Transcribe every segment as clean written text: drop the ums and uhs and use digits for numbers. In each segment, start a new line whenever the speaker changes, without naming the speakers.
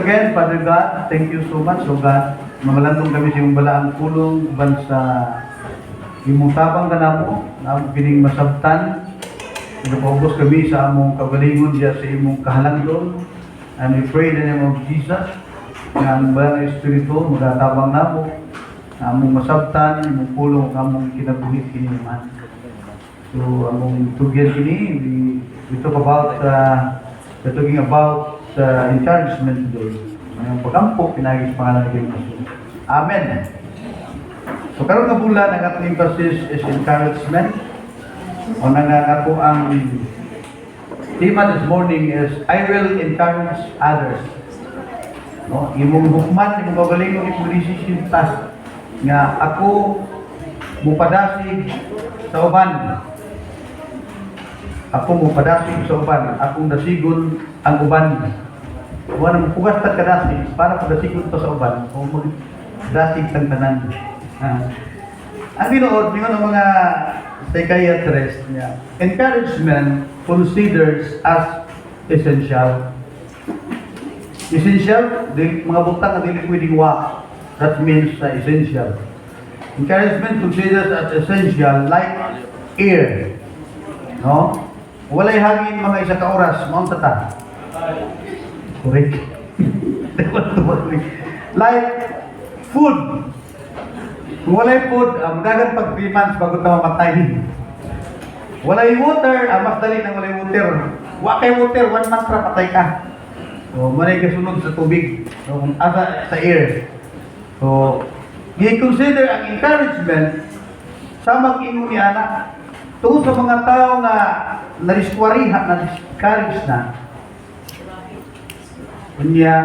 again, Father God, thank you so much, O God. Mamalantong kami sa iyong balaang pulong, uban sa imong tabang ka na po, na pining masabtan. Nagpaubos kami sa among kagalingon diya sa imong kahalangdon. And we pray in the name of Jesus, na ang balang Espiritu, magatabang na po, na among masabtan, imong pulong, among kinabuhit kini naman. So, among tugyan kini, we talk about, we're talking about encouragement today. Ngayong pagkampo, pinagis pangalan ng Jesus. Amen. So, karon nga bulan, ang atong emphasis is encouragement. O nga po ang tema this morning is, I will encourage others. No? Imong hukman, imong gagalingon, imong decision task nga ako mupadasig sa uban. Ako mupadasig sa uban. Akong dasigon ang uban. Wala nang pugas ta kadasig para padasigon to sa uban. O magdasig tang tanan. Ang binood ng mga psychiatrist niya, encouragement considers as essential. Essential, mga butang na dili pwedeng wa. That means essential. Encouragement considers as essential like air. No? Walay hangin mga isa ka oras, maun ta. Correct. Like food. Kung walay food, dagan pag 3 months bago ta mamatay. Walay water, mas dali nang walay water. Wa kay water, 1 month ra patay ka. So, manay kasunod sa tubig. So, asa sa air. So, i-consider ang encouragement sa mag-ingon ni anak. Tungkol sa mga tao na na-discourage na. Kunya,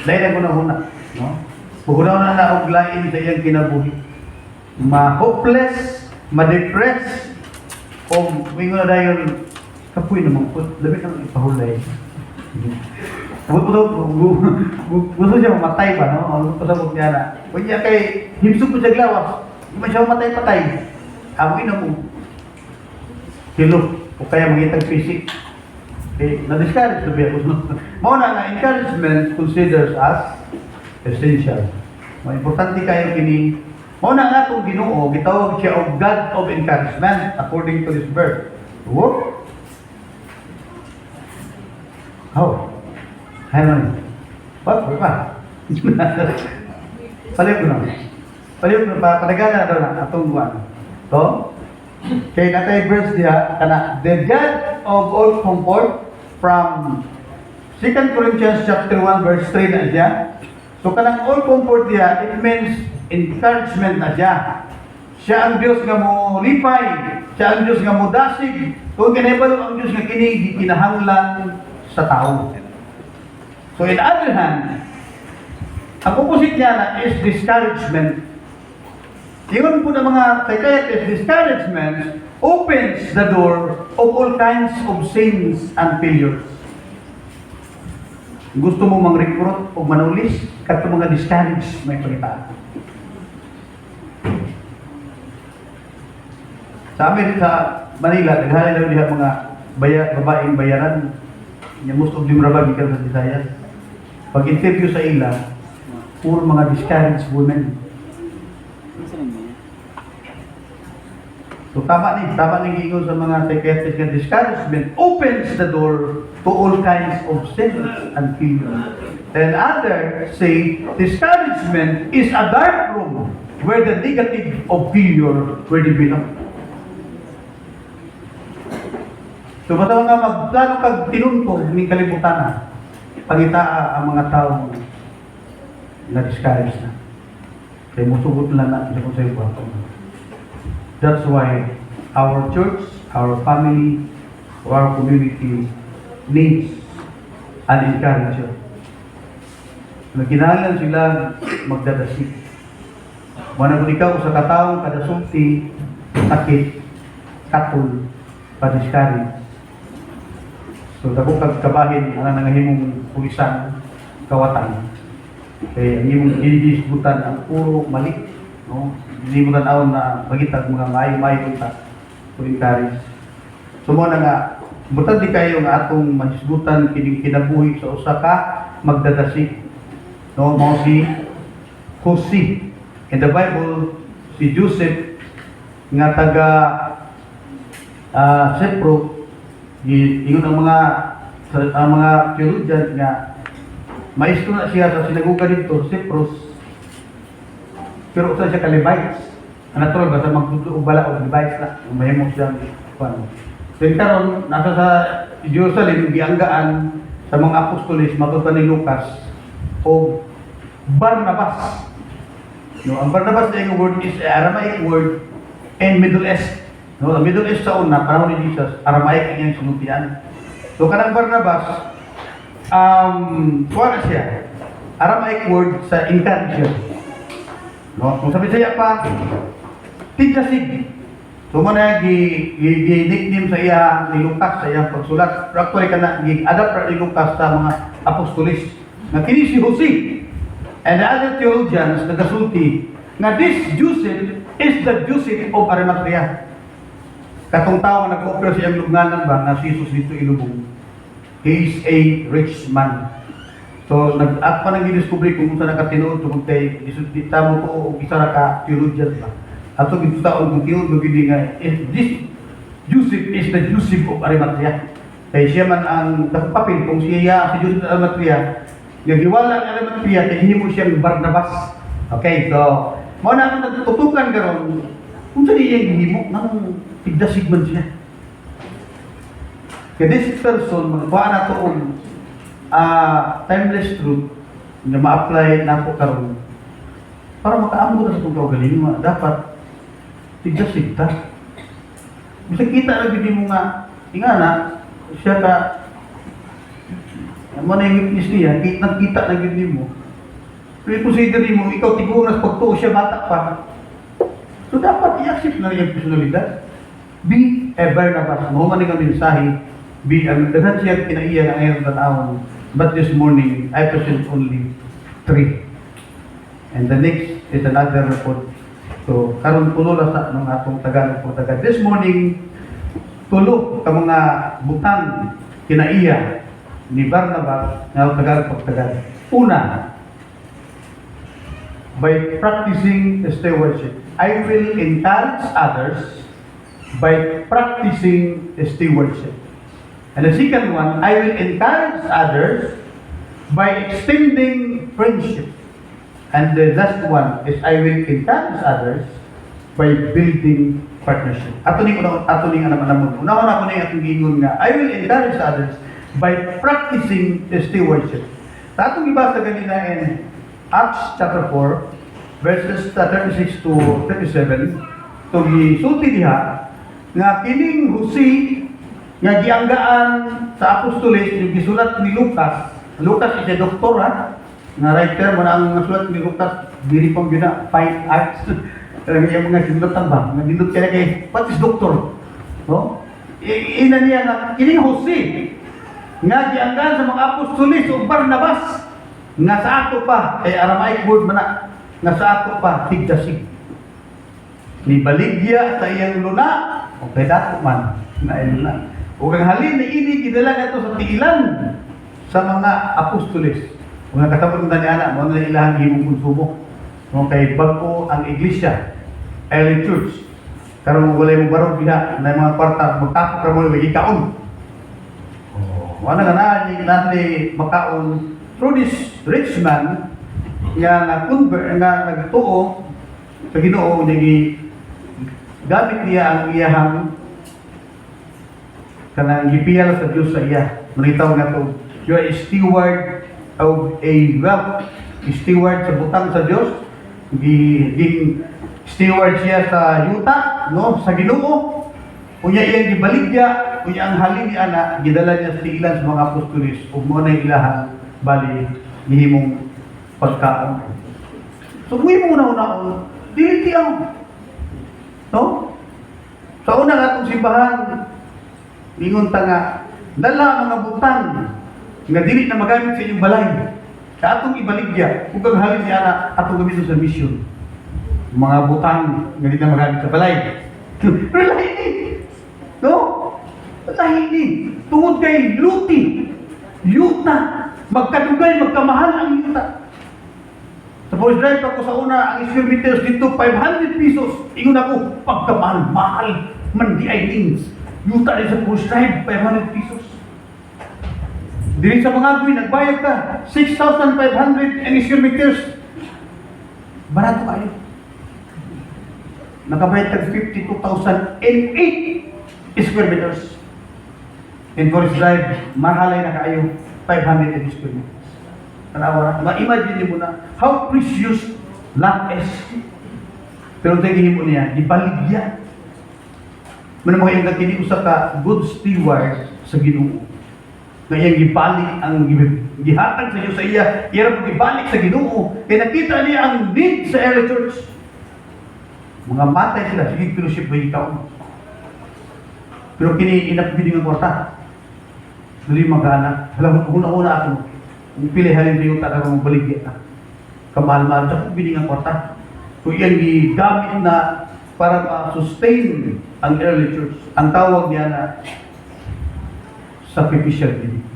dahil na guna-huna. No? Pugunaw na nauglain sa iyang kinabuhi. Ma-hopeless, ma-depress, o mingo na dahil kapoy naman po, labit ang ipahulay. Gusto siya mamatay pa, no? Ang pasabot niya na. Kunya kay, himsog ko siya glawas. Hindi man siya mamatay-patay. Amoy na mo. Kilo, o kaya mangitang fisik. Okay, na-discourage to be a Mauna na encouragement considers as essential. Mga importante kayo kini. Mauna nga itong Ginoo, gitawag siya of God of encouragement according to this verse. What? How? Ano? What? Paliw ko na. Paliw ko na. Padagana na daw na. Atong buwan. So, kaya natay verse diya, kana, the God of all comfort from 2 Corinthians chapter 1 verse 3 na diya. So, kanang all comfort diya, it means encouragement na diya. Siya ang Diyos nga mo lipay. Siya ang Diyos nga mo dasig. Kung kinahibalo ang Diyos nga kini, kinahanglan sa tao. So, in other hand, ang opposite niya na is discouragement. Yun po ng mga psychiatrists, discouragement opens the door of all kinds of sins and failures. Gusto mo mang-recruit o manulis, kato mga discourage may pagkitaan. Sa amin sa Manila, naghalay lang diha mga babaeng bayaran. Yung most of them rabag ikan sa Visayas. Pag-interview sa ila, puro mga discouraged women. So tama ni gingon sa mga psychiatrists nga discouragement opens the door to all kinds of sins and failures. And others say discouragement is a dark room where the negative of failure were developed. So basta nga magplano kag tinuntog ning kalibutan na pangitaa ang mga tao na discouraged na. Kaya musugot lang natin sa kung sa'yo ba. That's why our church, our family, our community needs an encourager. Nagkinahanglan sila magdadasig. Managod ikaw sa kataong kadasulti, sakit, katol, pa-discourage. So, dako kag kabahin, ang nangahimong pulisan, kawatan. Kaya ang imong inigisbutan ang puro mali. No? Hindi mo tanawon na magitag mga may punta to encourage. So mo na nga, butan di kayo nga atong mahisgutan kining kinabuhi sa usa ka magdadasig. No, mo si Jose. In the Bible, si Joseph nga taga Cyprus, ingon ang mga theologian nga maestro na siya sa sinagoga dito, Cyprus, pero usa siya ka Levites. Natural ba sa magtudlo o bala o Levites na, mahimo siyang paano. Then karon nasa sa Jerusalem, gianggaan sa mga apostolis, matutan ni Lucas o Barnabas. No, ang Barnabas na yung word is Aramaic word and Middle East. No, ang Middle East sa una, panahon ni Jesus, Aramaic ang iyang sinutian. So kanang Barnabas, kuha na siya, Aramaic word sa encouragement. No, kung sabi siya pa, tigdasig. So mo na gi-nickname sa iya ni Lucas sa iyang pagsulat. Actually kana gi-adapt ni Lucas sa mga apostolis. Na kini si Jose and the other theologians nagasulti na this Joseph is the Joseph of Arimathea. Katong tao nga nag-offer sa iyang lubnganan ba na si Jesus dito ilubong. He is a rich man. So at pa nang gidiskubre kung unsa nakatinuod tungod kay dita mo ko og isa ra ka theologian ba. Ato gitaon kung tinuod gid nga this Joseph is the Joseph of Arimathea. Kay siya man ang nagpapil kung siya si Joseph of Arimathea. Nga giwala ang Arimathea kay himo siyang Barnabas. Okay, so mao na ang natutukan karon kung sa diya gihimo nang tigdasig man siya. Kaya this person magkuha na to timeless truth na ma-apply na po karon para makaamgo na sa itong kaugalingon, dapat tigdasig ta. Bisa kita lagi di mo nga, ingana, siya ka, mo na yung witness niya, nakita na gini mo. Pero consider mo, ikaw tiguras pagtuo siya bata pa. So dapat i-accept na rin yung personalidad. Be a Barnabas. Mahuman nga mensahe. Be a, dahan siya kinaiya na ngayon tanawon. But this morning, I present only 3. And the next is another report. So, karon tulo la sa ng atong Tagalog po taga. This morning, tulo ka mga butang kinaiya ni Barnabas na Tagalog po taga. Una, by practicing stewardship. I will encourage others by practicing stewardship. And the second one, I will encourage others by extending friendship. And the last one is I will encourage others by building partnership. Ato ning naman. Una-una ko na atong giingon nga, I will encourage others by practicing stewardship. Sa atong ibasa ganina in Acts chapter 4, verses 36 to 37, to gisulti diha nga kining Jose nga gianggaan sa apostoles yung gisulat ni Lucas. Lucas is a doktor ha, nga writer mo na ang sulat ni Lucas, diri pang gina fine arts. Kaya yung mga sinulatan ba, nga dinut kaya kay what is doctor? No? Ina niya nga kining Jose nga gianggaan sa mga apostoles o Barnabas nga sa ato pa kay Aramaic word man nga sa ato pa tigdasig. Ni baligya sa iyang luna o kay dato man na luna. O kang halin na ini gidala nato sa tiilan sa mga apostoles. Mga katapos na niya mo na ilahan himong konsumo. No kay bago ang iglesia, early church. Karon wala mong barog diha na mga kwarta magtapok ra mo lagi kaon. Wala nga ni makaon through this rich man nga nagtuo sa Ginoo niya gamit niya ang iyahang kanang gipiyal sa Dios sa iya. Manitaw nga to, you are a steward of a wealth, steward sa butang sa Dios, ging steward siya sa yuta, no, sa Ginoo. Unya iyang gibaligya, unya ang halin ni ana gidala niya sa ilan sa mga apostoles ug mo na ilahang bali gihimong pagkaon. So kung mo una dili ang no? Sa una atong simbahan ingon ta nga dala mga butang nga dili na magamit sa inyong balay. Sa atong ibaligya, ug ang halin ni ana atong gamiton sa mission. Mga butang nga dili na magamit sa balay. Lahi ni. No? Lahi ni. Tungod kay luti, yuta, Magkadugay, magkamahal ang yuta. Sa Forest Drive ako sa una, ang square meters dito, 500 pesos. Ingon ako, pagkamahal, mahal, man di ay things. Yuta rin sa Forest Drive, 500 pesos. Dili sa mga agoy, nagbayad ka, 6,500 ang square meters. Barato kayo. Nakabayad ka 52,008 square meters. In Forest Drive, mahalay na kayo, 500 square meters. Tanawa na, ma-imagine mo na how precious land is. Pero tingin mo niya, ibaligya. Muna mga yung nagkini usa ka good steward sa Ginoo. Na iyang gibalik ang gihatag sa iyo sa iya, iya po gibalik sa Ginoo. Kaya nakita niya ang need sa early church. Mga matay sila, sige fellowship ba ikaw? Pero kini inapbili ng kwarta. Dali magana. Alam mo, una-una ako, kung pilihalin sa iyo, talaga mong baligya na. Kamahal-mahal, sa kung biling ang kwarta. So yan gamit na para sustain ang early church. Ang tawag niya na sacrificial giving.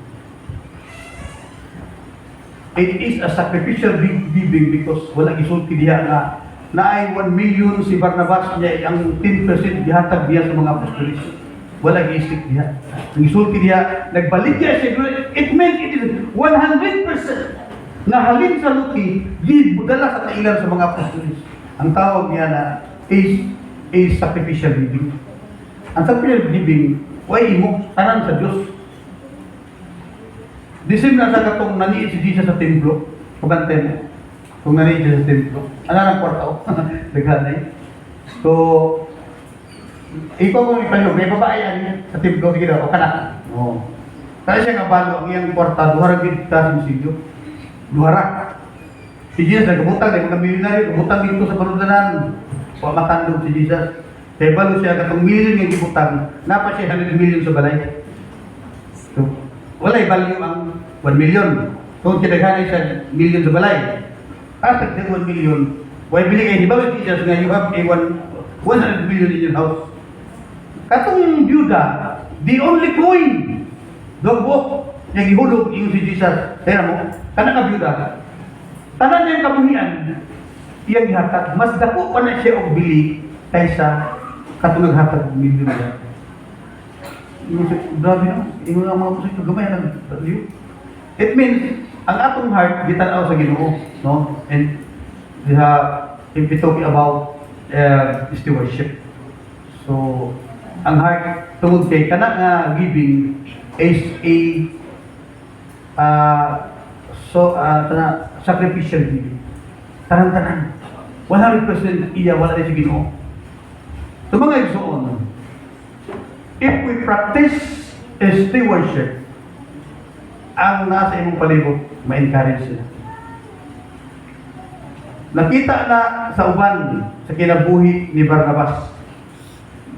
It is a sacrificial giving because walang isulti diya na ay 1 million si Barnabas niya, ang 10% dihatag diya sa mga apostolis. Walang isip diya. Ang isulti diya, nagbalik diya siya. It meant it is 100% na halin sa luti, gibudala sa kailan sa mga apostolis. Ang tawag niya na is sacrificial giving. Ang sacrificial giving, way imo, tanan sa Diyos. Disim na sa katong naniit si Jesus sa templo, pagantay mo, kung naniit siya sa templo. Ano ang kwarta o? Daghan na eh. So, ikaw kung ikaw may babae yan sa templo, sige daw, o kanak. Oo. Kaya siya nga balo, ang iyang kwarta, duharag din ka sa musilyo. Duharag. Si Jesus, nagkabutang, may mga milyonaryo, kabutang dito sa panudanan. Pamatandog si Jesus. Kaya balo siya, katong million yung gibutang, napa siya 100 million sa balay. So, walay value ang 1 million. Kung kinaghanay siya million sa balay, after 1 million, why bili kayo, di ba with Jesus nga you have a 100 million in your house? Katong byuda, the only coin, dogbok, yung ihulog yung si Jesus. Kaya mo, kana ka byuda, tanan niya yung kabuhian, iyang ihatag, mas dako pa na siya og bili kaysa katong naghatag million niya. Grabe no? Yung mga musik gamay na value. It means, ang atong heart, gitanaw sa Ginoo, no? And if we talking about stewardship. So, ang heart, tungod kay kana nga giving is a sacrificial giving. Tanan-tanan. 100% iya, wala na sa Ginoo. So, mga igsoon, if we practice stewardship, ang nasa imong palibot, ma-encourage sila. Nakita na sa uban, sa kinabuhi ni Barnabas,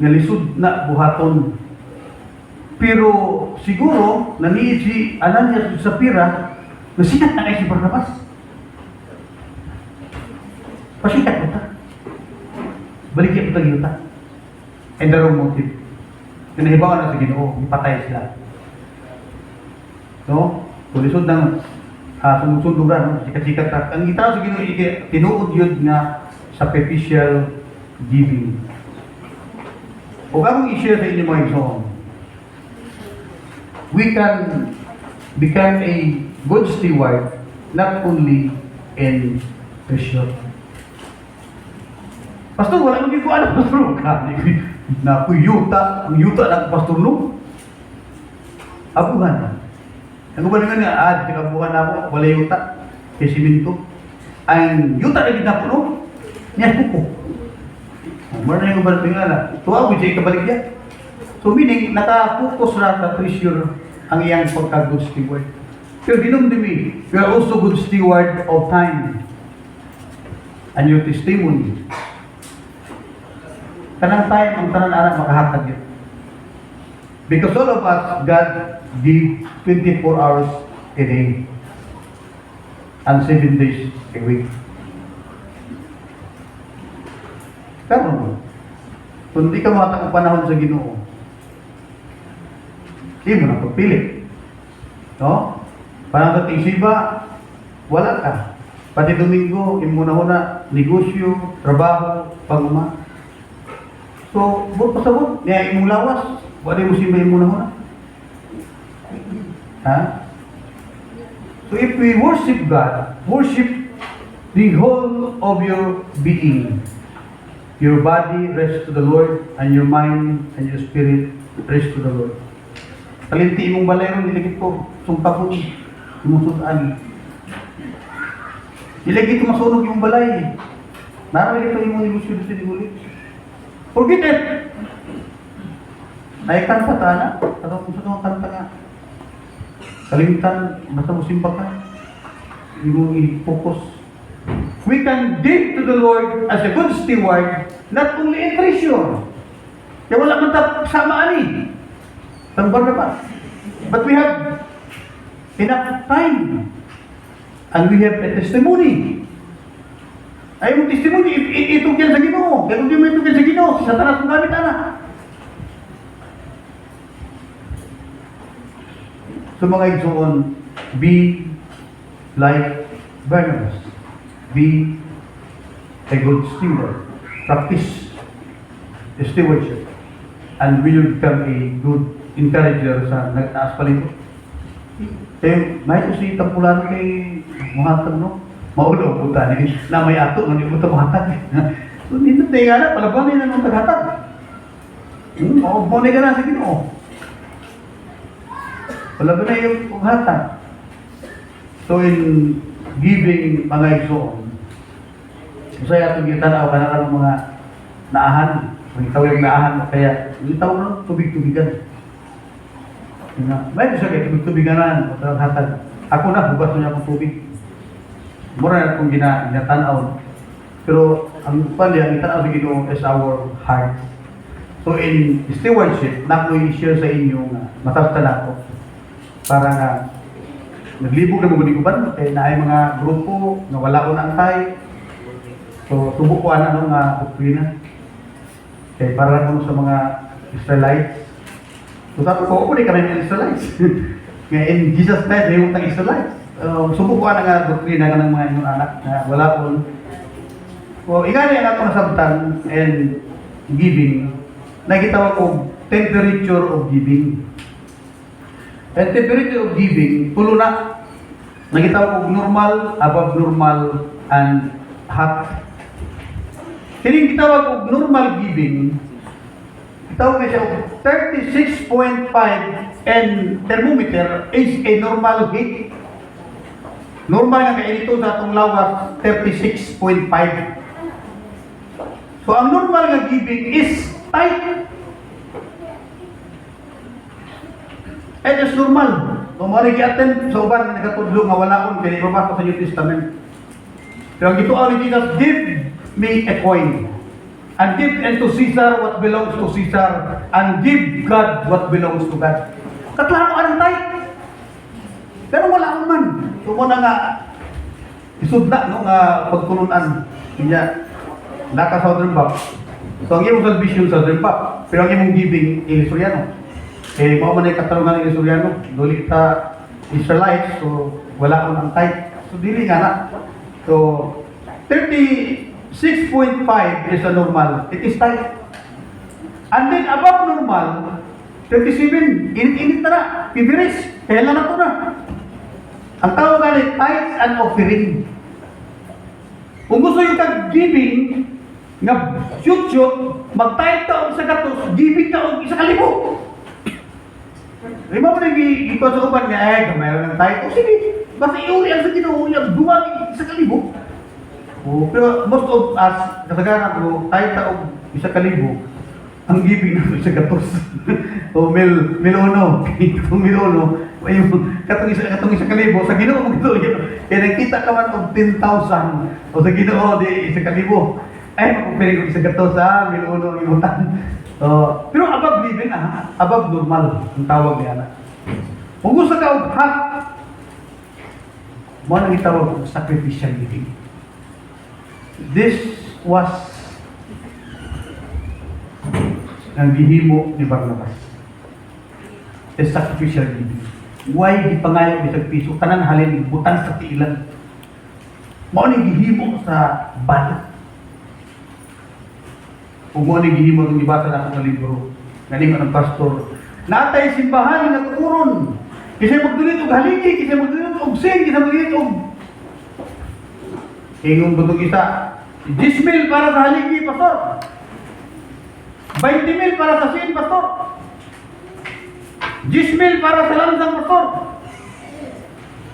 na lisod na buhaton. Pero siguro, naniid si Ananias sa Sapphira, na sikat na kay si Barnabas. Pasikat mo ta. Baligyan mo ta giyuta. And the wrong motive. Pinahibawan na sa Ginoo, ipatay sila. No? Tulisod ng sundog-sundugan, no? Sikat-sikat. Ang itaw sa Ginoo, tinuod yun nga sacrificial giving. O akong i-share sa inyo mga igsoon, we can become a good steward not only in treasure. Pastor, wala nang ko alam, Pastor. Na ako yuta, ang yuta ng pastor no? Abuhan. Ang uban nga nga, tinabuhan ako, wala yuta. Kaya siminto. Ang yuta na gina po no? Niya ko. Mara na yung uban nga na, tuwa ko siya ikabaligya. So meaning, naka-focus na sa treasure ang iyang pagka-good steward. Pero dinumdumi, you are also good steward of time and your testimony. Kanang time, ang tanan anak makahatag yun. Because all of us, God give 24 hours a day and 7 days a week. Pero, kung di ka matang ang panahon sa Ginoo, hindi mo na pagpili. No? Parang sa Tisiba, wala ka. Pati Domingo, imuna-una, negosyo, trabaho, panguma. So, buot pasabot, niya imong lawas, wala mo simba imuna-una. Ha? So if we worship God, worship the whole of your being. Your body rests to the Lord, and your mind and your spirit rests to the Lord. Kalinti imong balay ron, nilagit ko, sumpapon, imusutaan. Nilagit ko masunog yung balay. Naramay ito imong negosyo dito di ulit. Forget it! Naikanta ta na, katong kung sa kanta nga. Kalimtan, basta mo simpa ka. Hindi mo i-focus. We can give to the Lord as a good steward, not only in treasure. Kaya wala man samaan eh. Tambar na ba? But we have enough time. And we have a testimony. Ay yung testimony, itugyan sa Ginoo. Kaya kung di mo itugyan sa Ginoo, sa tanas mong gamit, anak. So mga igsoon, be like Barnabas. Be a good steward. Practice stewardship. And will become a good encourager sa nagtaas palito. Kaya may kasi tampulan kay muhatag, no? Maulo po tayo na may ato, no? Hindi po ito muhatag. So dito tayo nga na, palabanin na nung taghatag. Maubunay ka na sa Ginoo. Wala ba na yung ughatan? So in giving mga igsoon, masaya itong gitanaw ka na ng mga naahan, magitaw yung naahan, kaya magitaw lang tubig-tubigan. May gusto kayo tubig-tubigan na, ughatan. Ako na, hugas niya akong tubig. Mura na akong ginatanaw. Pero ang pali, ang itanaw sa Ginoo is our heart. So in stewardship, na ko i-share sa inyo na mataptan ako. Para nga, naglibog na mga guban, kaya na ay mga grupo na wala ko na antay. So, tubo ko ano nga doktrina. Kaya para lang sa mga Israelites. So, sabi ko, di kami ng Israelites. Nga in Jesus' time, yung tang Israelites. Subo ko nga doktrina ka ng mga inyong anak na wala ko. So, ikali ang ako nasabtan and giving, nakitawag ko temperature of giving. And temperature of giving, pulo na. Nagitawag ko normal, above normal, and hot. Kining gitawag ko normal giving, gitawag na siya 36.5 and thermometer is a normal heat. Normal nga kainito sa atong lawas, 36.5. So ang normal nga giving is tight. It is normal. Kung marigi-attend sa uban na nagkatudlo nga wala akong pinibaba ko sa New Testament. Pero ang gituaw ni Jesus, give me a coin. And give unto Caesar what belongs to Caesar. And give God what belongs to God. Kaklaro anong tayo. Pero wala akong man. So muna nga, isudna no, nga pagtulunan. Kanya, naka Southern Bap. So ang iyong salvation Southern Bap. Pero ang iyong giving, Ilisuriano. Eh, mga manay katarungan ng Isuriano, duli ta Israelites, so wala akong antay. So, dili nga na. So, 36.5 is a normal. It is tight. And then, above normal, 37, init-init na na, pibiris, kailan na ito na. Ang tawag nga tithes and offering. Kung gusto yung kag-giving, nga shoot-shoot, mag-tithe ka og sa gatos, giving ka og 1,000. Lima mo na ikaw sa upan niya, eh, mayroon ng tayo. O sige, basta iuri ang sa Ginoo, yung duwag 1,000. Pero most of us, kasagaran ko, tayo taog 1,000, ang giving na sa gatos. O milono, itong milono, katong 1,000, sa Ginoo mo ito. Kaya nagkita ka man og 10,000, o sa Ginoo, di 1,000. Ay, makupirin ko sa gatos, milono, imutan. Pero above living, above normal, ang tawag niya na. Kung gusto ka og hot, mo nang itawag og sacrificial giving. This was ang gihimo ni Barnabas. A sacrificial giving. Way gipangayo bisag piso tanan halin butang sa tiilan. Mao ni gihimo sa bala. Ug mao ni gihimo itong gibasa na akong libro. Galing ang pastor. Natay simbahan nga tukuron. Kisay magdunit og haligi, kisay magdunit og sing, kisay magdunit og ingon butong isa. 10,000 para sa haligi, pastor. 20,000 para sa sin, pastor. 10,000 para sa lansang, pastor.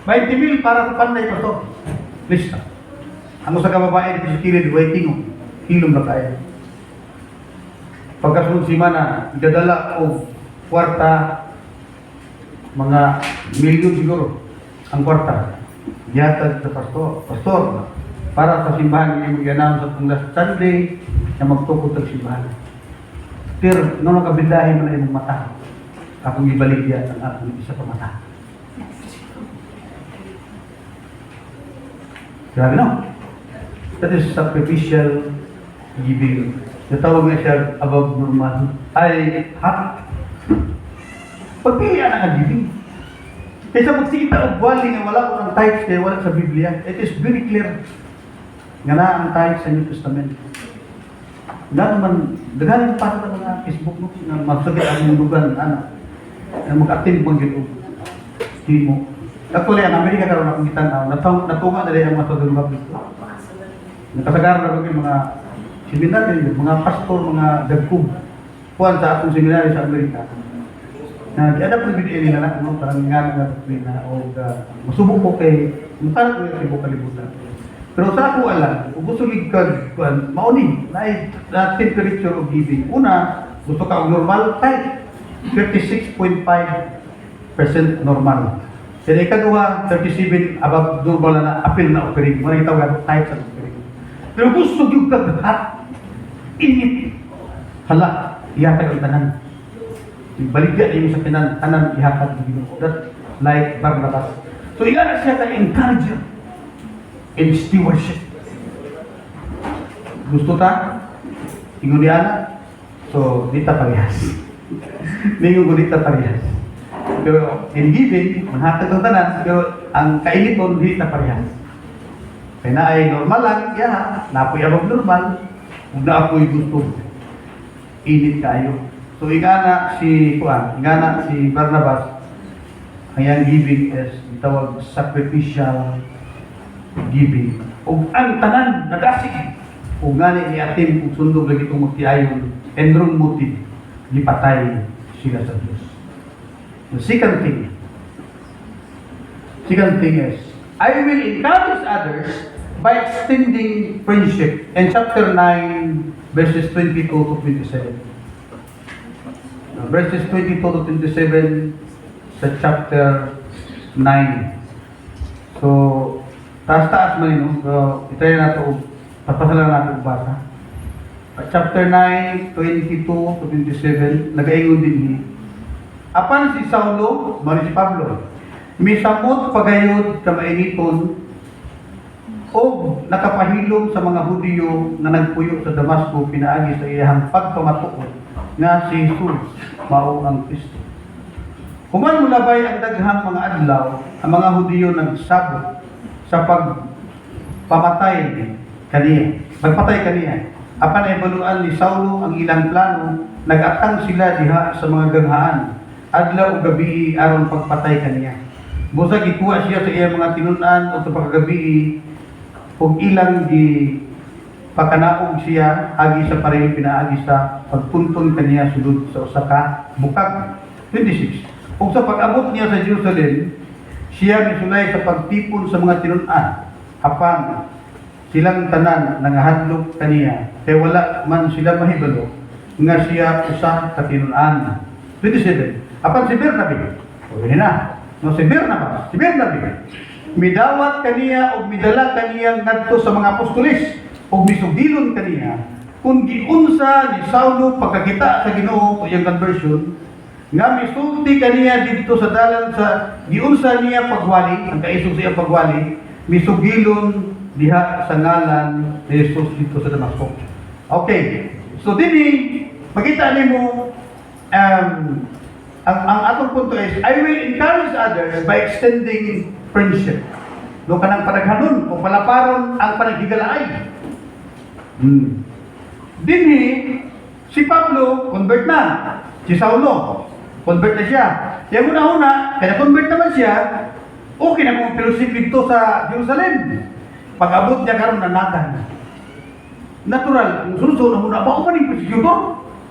20,000 para sa panday, pastor. Lista. Ang sa kababae sa kilid, waiting, hilom na kaya. Pagkasunod si Mana, dadala o kwarta, mga milyon siguro, ang kwarta. Yatag sa pastor. Pastor, para sa simbahan, yung mag-announce sa kung last Sunday, na magtukot ang simbahan. Pero, nung nakabilahin mo na yung mata, akong ibalik yan ang aking isa pa mata. Grabe no? That is sacrificial giving. Natawag na siya above normal. Ay, hot. Pagpilihan ang giving. Kaysa magsikita o buwali nga wala ko ng tithes kaya wala sa Biblia. It is very clear. Nga na ang tithes sa New Testament. Nga naman, daghan pa sa mga Facebook mo na magsagay ang mundugan, na mag-attend mong gito. Hindi mo. Actually, ang Amerika karoon akong kitanaw, natunga na rin ang mga sodong babis. Nakasagaran na rin mga seminary, mga pastor, mga dagkub. Kuhan sa atong seminary sa Amerika. Kaya po yung nila na, parang nga nga na o masubok ko kay, parang ko yung sibok kalibutan. Pero sa ako alam, kung gusto ligkag, mauni, na temperature of giving. Una, gusto ka normal type, 36.5% normal. Then ikaduha, 37 above normal na appeal na offering. Muna itawag type sa offering. Pero gusto yung kaghat, init, hala, ihatag ang tanan. Baligya niyo sa tanan, ihatag ang Ginoo. That like Barnabas. So iyan siya ka-encourager in stewardship. Gusto ta? Ingon di ana? So, di ta parehas. Ningon ko di ta parehas. Pero in giving, manhatag ang tanan, pero ang kainiton di ta parehas. Kaya na ay normal lang, napoy abang normal, kung na ako'y gusto, init kayo. So, ingana si Barnabas, ang giving is itawag sacrificial giving. O ang tanan, nagasig. O gani ni atin, kung sundog lagi itong magtiayon, enrong motive, lipatay sila sa Diyos. The second thing is, I will encourage others by extending friendship. In chapter 9, verses 22 to 27. Verses 22 to 27 sa chapter 9. So, taas-taas man yun. So, itry na ito, papasalan natin basa. Chapter 9, 22 to 27, nag-aingon din ni. Apan si Saulo, mali si Pablo, misamot pagayod ka mainiton o nakapahilom sa mga Hudiyo na nagpuyo sa Damasco pinaagi sa iyang pagpamatuod nga si Jesus mao ang Kristo. Human mulabay ang daghang mga adlaw, ang mga Hudiyo nagsabot sa pagpamatay kaniya. Magpatay kaniya. Apan ebaluan ni Saulo ang ilang plano, nag-atang sila diha sa mga ganghaan. Adlaw o gabi aron pagpatay kaniya. Busa gikuha siya sa iyang mga tinunan o sa paggabi ug ilang gi pakanaog siya agi sa pareho pinaagi sa pagpunton kaniya sulod sa usa ka bukag. 26. Ug sa pag-abot niya sa Jerusalem, siya misulay sa pagtipon sa mga tinunan. Apan silang tanan nangahadlok kaniya kay wala man sila mahibalo nga siya usa ka tinunan. 27. Apan si Bernabe, o na, no si Bernabe, midawat kaniya o midala kaniyang ngadto sa mga apostolis o misugilon kaniya kung giunsa ni Saulo pagkakita sa Ginoo o iyang conversion nga misulti kaniya dito sa dalan sa giunsa niya pagwali, ang kaisog sa iyang pagwali, misugilon diha sa ngalan ni Jesus dito sa Damasco. Okay, so dini makita nimo ang atong punto is, I will encourage others by extending friendship. No kanang panaghanon o palaparon ang panaghigalaay. Dinhi, si Pablo, convert na. Si Saulo, convert na siya. Yung una-una, kaya convert naman siya, okay na kung fellowship dito sa Jerusalem. Pag-abot niya karon nanatan. Natural, sunod-sunod na muna, bako man yung persecutor?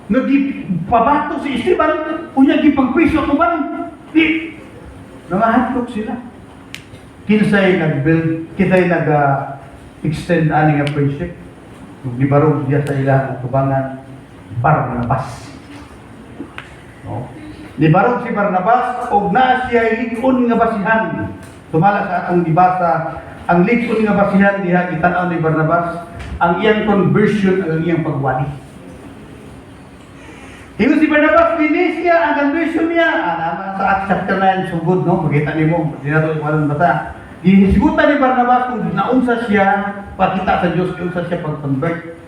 Nagpabato si Esteban, unya gipagpiso ako ba? Di, nangahatlok sila. Kinsay nag-build, kinsay nag-extend ani nga friendship. Gibarog diya sa ilang tubangan, Barnabas. No? Nibarog si Barnabas, og na siya likon nga basihan. Tumala sa atong gibasa, ang likon nga basihan diha gitanaw ni Barnabas, ang iyang conversion, ang iyang pagwali. Ingon si Barnabas, finish niya ang conversion niya. Naman sa Acts chapter 9, sugod, no? Makita niyo mo, di na ito walang bata. Ihisigutan ni Barnabas kung naunsa siya, pakita sa Diyos, naunsa siya pag-convert.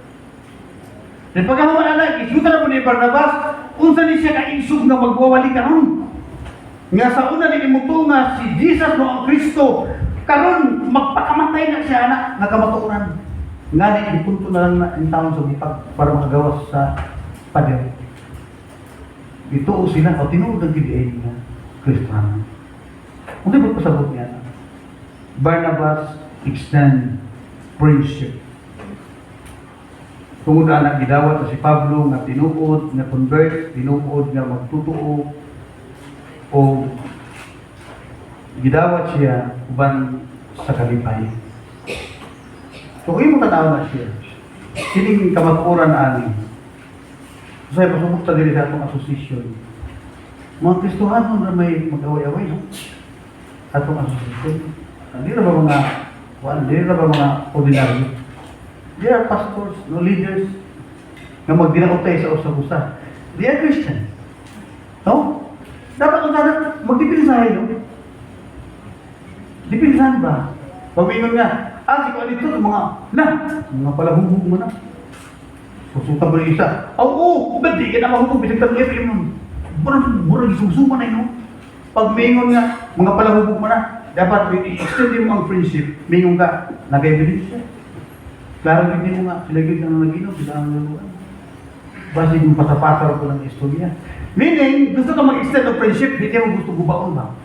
Then pagkahuman na, isigutan na po ni Barnabas, unsa ni siya ka-isog na magwawali karon. Nga sa una ni imuto nga si Jesus no ang Kristo, karon magpakamatay na siya anak, nakamatuunan. Nga ni ipunto na lang na ang taon sa butag para makagawas sa pader. Ito o sila, o tinuod ang kidiay na Kristiyano. Kung di ba pasabot niya, Barnabas extend friendship. Tungod na gidawat sa si Pablo nga tinuod, nga convert, tinuod nga magtutuo, o gidawat siya uban sa kalipay. So kung mo tanaw na siya, sining kamatuoran ani. So ay pasubok ta diri sa atong association. Mga Kristohano na may mag-away-away, no? Atong association. Hindi na ba hindi na ba mga ordinary? They are pastors, no leaders, na magdinautay sa usa-usa. They are Christians. No? Dapat kung sana, magdipinsahin, no? Dipinsahan ba? Pag-ingon nga, si ko dito, mga palahubog mo na. Susutan mo isa. Oo, hindi ka na mahubog, bisag tabi mo. Murang isusuman na, no? Pag mingon nga, mga palahubog mo na, dapat i-extend mo ang friendship, mingon ka, nag-evidence siya. Klaro hindi mo nga, sila gid ang nag-inom, sila ang luluan. Basi kung pasapatar ko ng istorya. Meaning, gusto ka mag-extend ng friendship, hindi mo gusto gubaon ba?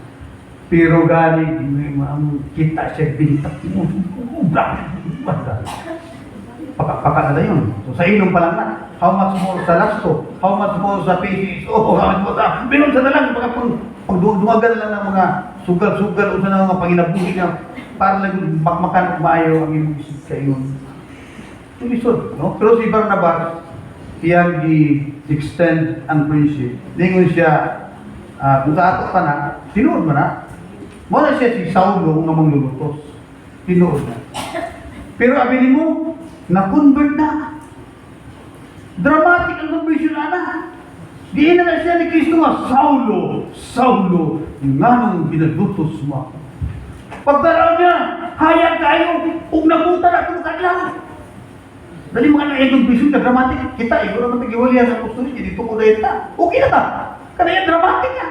Pero gani, ang kita siya bintak mo. Paka na yun. So sa inom pa lang na, how much more sa lasto, how much more sa PCSO, how much more sa... Binom sa na lang, pag dumagal lang ng mga sugal-sugal o sa mga panginabuhi na para lang makmakan o maayaw ang imong isip sa iyon. Yung isod, no? Pero si Barnabas, iyang i-extend ang friendship. Ningon siya, kung sa ato pa na, tinuod mo na. Muna siya si Saulo nga manglulutos. Tinuod na. Pero abinin mo, na-convert na. Dramatic ang conversion na. Diin na siya ni Kristo nga, Saulo, nga nung binalutos mo. Pagdaraw niya, hayag tayo, kung napunta na itong kadlaw. Dali mga na-edong vision na dramatic. Kita, ikaw naman nag-iwalihan sa gusto niya, dito ko na ita. Okay na ta. Kaya yan, dramatic na.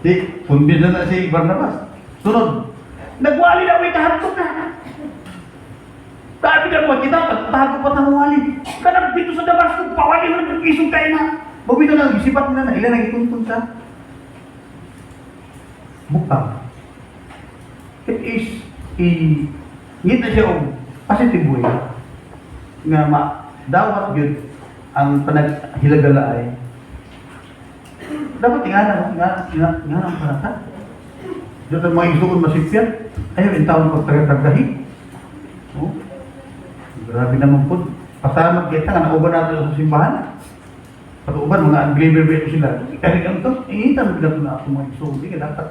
Di, kundi na si Barnabas. Sunod. Nagwali na may kahantok na. Sabi na mo, kita, pagtago pa ng wali. Kanang dito sa Damasco, pawali mo ng isong kayo na. Mabito lang, isipat nila na ilan ang ituntun sa bukang. It is ngit na siya o positive way nga dawat yun ang panaghilagala ay dapat tingnan ang parata. Dito ang mga isuon masipyan, ayaw yung taon pagtagadahi. Oh. Grabe naman po. Pasalamat kita nga nauban natin sa simbahan. Pag-uban, mga unbeliever ba ito sila. Kahit ang ito, ingitan mo pinag na ako mga isuon. Hindi ka dapat.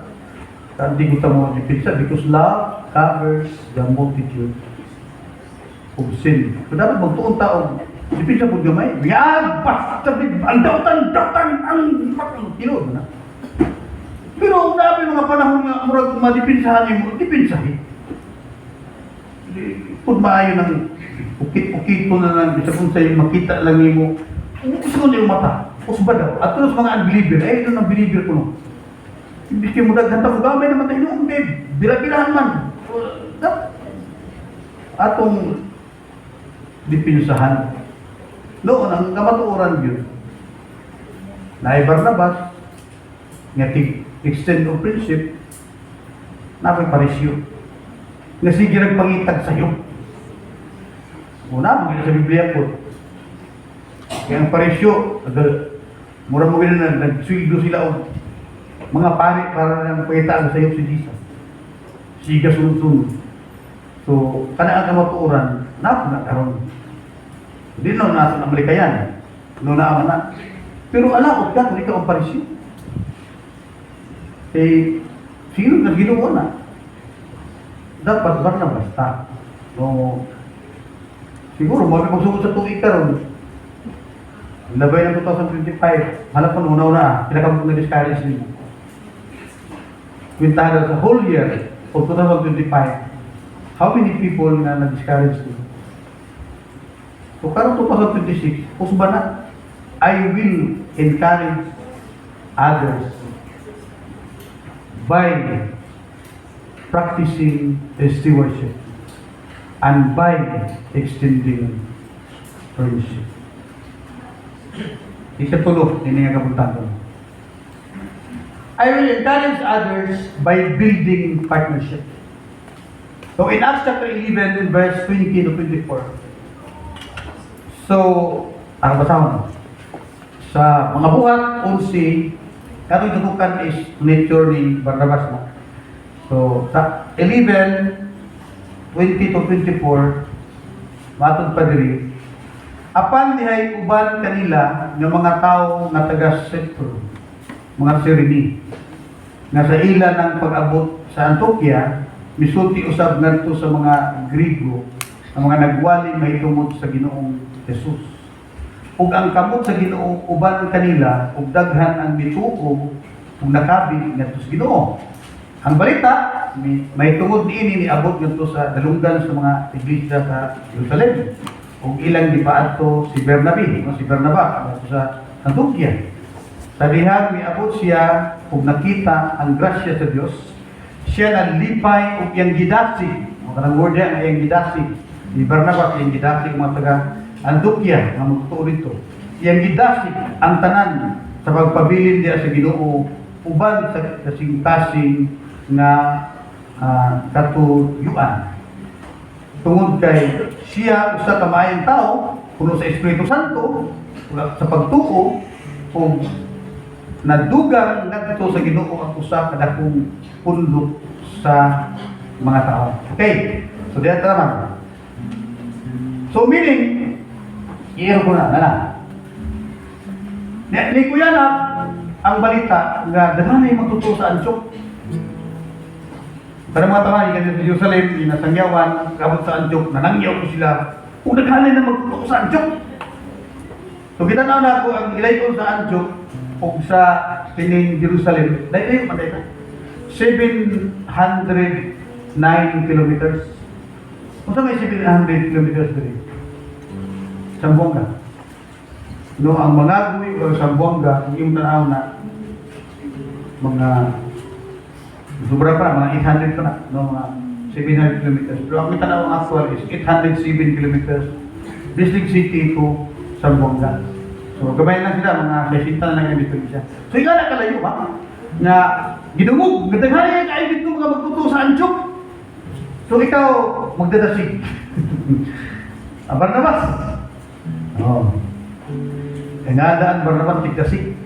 Hindi ko tamo dipinsa because love covers the multitude of sin. So dapat magtuon taong dipinsa po gamay. Yan! Basta! Ang dautan! Ang kinood na. Pero kung nabi mga panahon nga murag madipinsahan mo, dipinsahin. Kung maayo ng ukit-ukit po na lang, bisa kung sa'yo makita lang mo, Gusto ko niyo mata. Usba daw. At tulad sa mga unbeliever, ito ng believer ko no. Hindi kayo mo daghanta mo gamay naman tayo noong babe. Bila-bilahan man. Atong dipinsahan. Noon, ang kamatuoran yun. Na Barnabas, nga extend of friendship, napay parisyo. Nga sige nagpangitag sa'yo. Una, magiging sa Biblia po. Kaya ang parisyo, mura mo gano'n na nagsuido sila o mga pari para nang pakitaan sa'yo si Jesus. Siga sunod-sunod. So, kana ang kamatuoran, nakaroon. Hindi na natin ang malikayan. No na na. Pero alakot ka kung ikaw ang parisyo. Eh, sino na ginawa na? Dapat Barnabas ta. So, siguro, magsugod sa tuig ka ron. Labay ng 2025, halap pa una-una, pinakabot na discourage nila. Kwintahan sa whole year of 2025, how many people na na-discourage nila? So, karong 2026, usba na, I will encourage others by practicing stewardship and by extending friendship. Isa tulo, hindi nga kapuntahan ko. I will encourage others by building partnership. So in Acts chapter 11, in verse 20 to 24, so, ang basahan sa mga buhat, 11, katong tutukan is nature ni Barnabas na. So, sa 11, 20 to 24, matod pa diri, apan dihay uban kanila ng mga tao na taga Cyprus, mga Cyrene, nga sa ila ng pag-abot sa Antioquia, misulti usab ngadto sa mga Griego, ang mga nagwali mahitungod sa Ginoong Jesus. Ug ang kamot sa Ginoo uban kanila ug daghan ang mituog ug nakabi ngadto sa Ginoo. Ang balita mahitungod niini niabot ngadto sa dalunggan sa mga iglesia sa Jerusalem. Ug ilang gipaadto si Bernabe, si Barnabas sa Antioquia. Sa diha miabot siya ug nakita ang grasya sa Dios. Siya nalipay ug yang gidasi. Ang kanang word nga yang gidasi. Ni Barnabas yang gidasi mga taga Antioquia nga magtuo dito. Yang gidasi ang tanan sa pagpabilin diya sa Ginoo uban sa kasing-kasing nga katuyuan. Tungod kay siya usa ka maayong tao puno sa Espiritu Santo sa pagtuo o nadugang ngadto sa Ginoo ang usa ka dakong pundok sa mga tao. Okay. So diyan naman. So meaning iyon ko na. Ni kuya na ang balita nga daghan ay magtuto sa Antioch. Para mga tama, ikan sa Jerusalem, inasangyawan, kabot sa Antioch, nanangyaw ko sila. Kung daghan ay na magtuto sa Antioch. So kita na ako ang ilay ko sa Antioch o sa tining Jerusalem. Dahil man dahil 709 kilometers. Kung sa may 700 kilometers dito? Sambuanga. No, ang Mangagoy o Sambuanga, yung tanaw na mga sobra pa, mga 800 pa na, no, mga 700 kilometers. Pero ang tanaw ang actual is 807 kilometers. District City to Sambuanga. So, gamay lang sila, mga 60 na lang yung dito siya. So, ikaw na kalayo, ha? Na gidungog, gadaghan kayo dito mga magtuto sa Antioch. So, ikaw magdadasig. Barnabas. Oh. Kaya nga daan Barnabas tigdasig.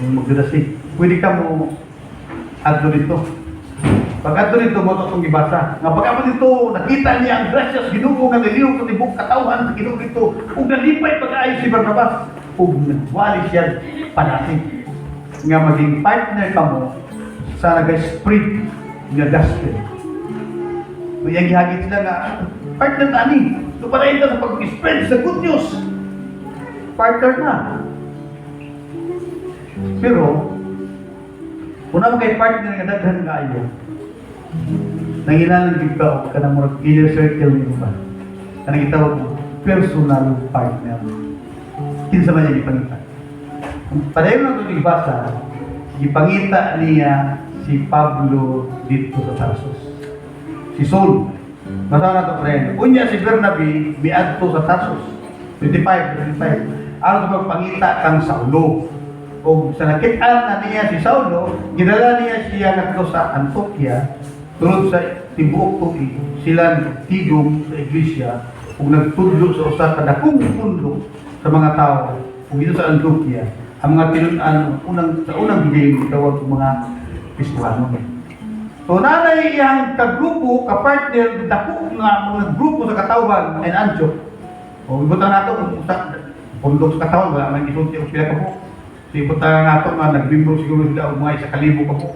Magdadasig. Pwede ka mo adto dito. Pag adto dito mo itong ibasa. Nga pag adto dito, nakita niya ang gracias Ginoo nga niliw sa tibok katawhan sa Ginoo dito. Ug nalipay pag-ayo si Barnabas. Ug nagwali siya panasig. Nga maging partner ka mo sa nag-spread nga gospel. Mayang gihagit sila nga, partner tani. So para ito sa pag-spread sa good news. Partner na. Pero, kung naman kay partner nga daghan nga ayo, nangilalang ikaw ka na murag inner circle mo ba? Kanang itawag mo, personal partner. Kinsa man niya gipangita. Pareho na ito nagbasa, gipangita niya si Pablo dito sa Tarsus. Si Saul. Basa na ito, friend. Unya si Bernabe, miadto sa Tarsus. 25. Ano ito magpangita kang Saulo. O sa nakitaan na niya si Saulo, ginala niya siya nagto sa Antioquia, tulad sa tibuok tuig, sila tigom sa iglesia, kung nagtudlo sa usa ka dakong pundo sa mga tao, kung dito sa Antioquia, ang mga tinunan sa unang bigay tawag ng mga Kristiyano. So nanay iyang kagrupo, kapartner, dako nga mga grupo sa katawan and Antioch. O ibutan nato kung pundok sa katawan, wala man isulti o pila ka po. So ibutan nato nga nagbimbro siguro sila o mga 1,000 ka po.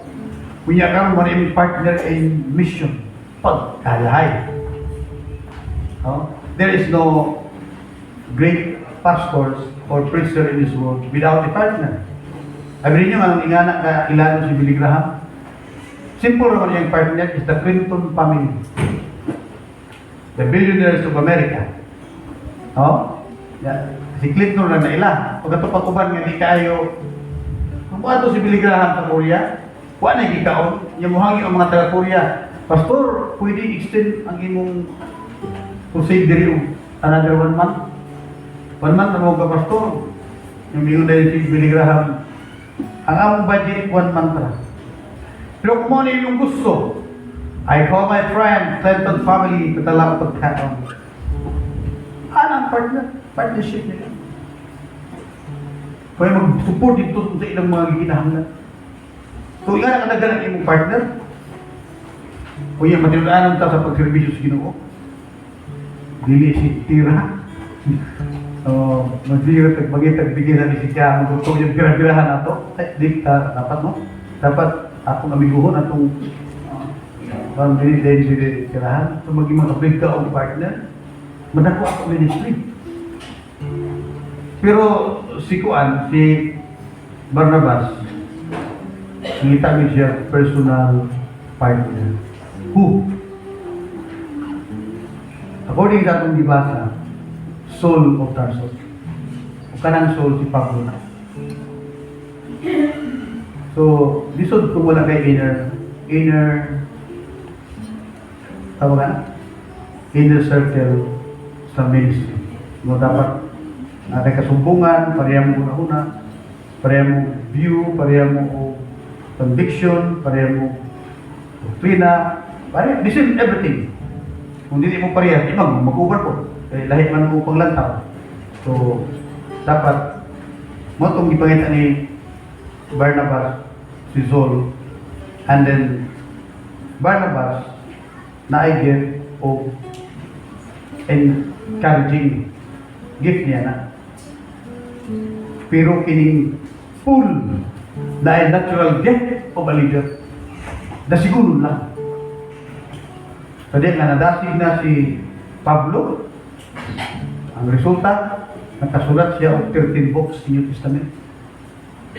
Kunya karon mo na partner in mission, pagkalahay. There is no great pastors or preacher in this world without a partner. Sabi niyo ang ingana ka ilalo si Billy Graham. Simple naman yung partner is the Clinton family. The billionaires of America. Si Clinton lang na ila. Pag ito pag-uban nga di kayo, kung ato si Billy Graham sa Korea, kuha na gikaon, yung muhangi ang mga taga-Korea. Pastor, pwede extend ang imong crusade diri another 1 month. 1 month na mga pastor. Yung biyon na si Billy Graham. Ang among budget, 1 month na. Pero kung mo na yung gusto, I call my friend, Clinton family, katala ko pagkaon. Anong partnership nila. Kaya mag-support dito sa ilang mga ginahanglan. So, ika na kanagalan yung partner. O yan, matinulaan ta sa pagservisyo sa Ginoo. Dili si tira. So, magsira magbigay na ni si Kaya, magtutong yung pira-pirahan na ito. Di ka, dapat no? Dapat akong amiguhon atong parang dili tirahan. So, maging makabig ka o partner. Madako ako ministry. Pero si Kuan, si Barnabas, ngita niya siya personal partner. Who? According sa atong dibasa, Saul of Tarsus. O kanang Saul si Pablo na. So, lisod kung wala kay inner inner circle sa ministry. No, dapat natin kasumbungan, pareha mo una-una, pareha mo view, pareha mo conviction, pareha mo doktrina, pareha, this is everything. Kung hindi mo pareha, di mag-ubar po. Lahi man mo panglantaw. So, dapat mo itong ipangita ni Barnabas, si Saul, and then Barnabas na I get o encouraging gift niya na. Pero kining full dahil natural gift of a leader. Dasiguro lang. Pwede nga nadasig na si Pablo. Ang resulta, nakasulat siya of 13 books sa New Testament.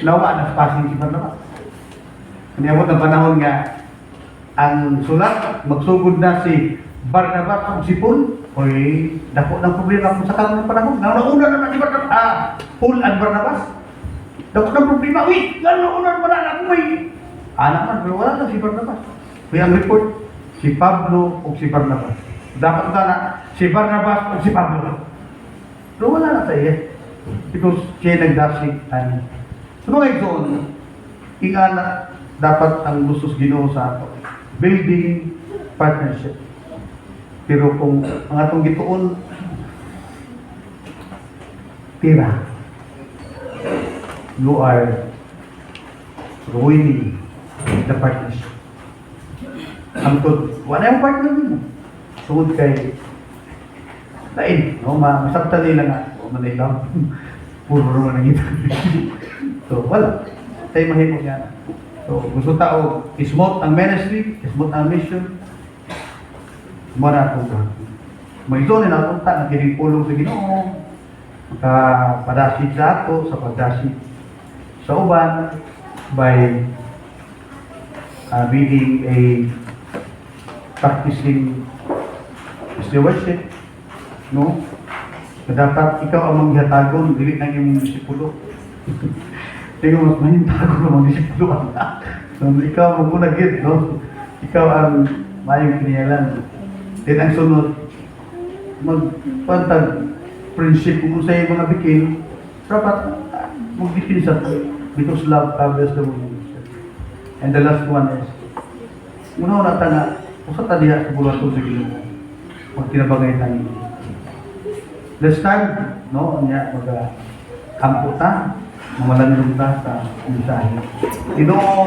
Nawa na passing si Barnabas. Kanyamot ng panahon nga ang sulat, magsugod na si Barnabas ang sipon. Oy, dako ng problema kung sa karon ng panahon. Nauna naman si Barnabas. Paul and Barnabas. Dako ng problema. Uy, nauna naman ako may anak man, pero wala na si Barnabas. Kaya ang report, si Pablo o si Barnabas. Dapat na si Barnabas o si Pablo. Pero wala na tayo. Because siya nagdasig. So mga ito, ingana, dapat ang gusto Ginoo sa ato. Building partnership. Pero kung ang atong gituon, tira, you are ruining the partnership. Angkod, wala yung partner mo. Sugod kay lain, no? Masabta nila nga, o manilang, puro naman ang ito. So, wala. Tayo mahimok yan. So, gusto tao, ismot ang ministry, ismot ang mission, muna akong magdoon na napunta, nagiling pulong sa Ginoo, makapadasi sa ato, sa pagdasi sa uban, by being a practicing stewardship, no? dapat ikaw ang manghatagon, dili na imong disipulo. Tingnan mas mahintagon ang mga disipulo na. So, ikaw ang magpunagit, no? Ikaw ang mayong kiniyalan. Then ang sunod, magpantag friendship kung sa mga bikin, dapat mag-bikin sa because love covers the world. And the last one is, muna na na, usa ta diha sa bulato sa Ginoo. Pag tinabangay tayo. Let's start, no? Anya, kampo ta, mamalandong ta sa mensahe. Ginoo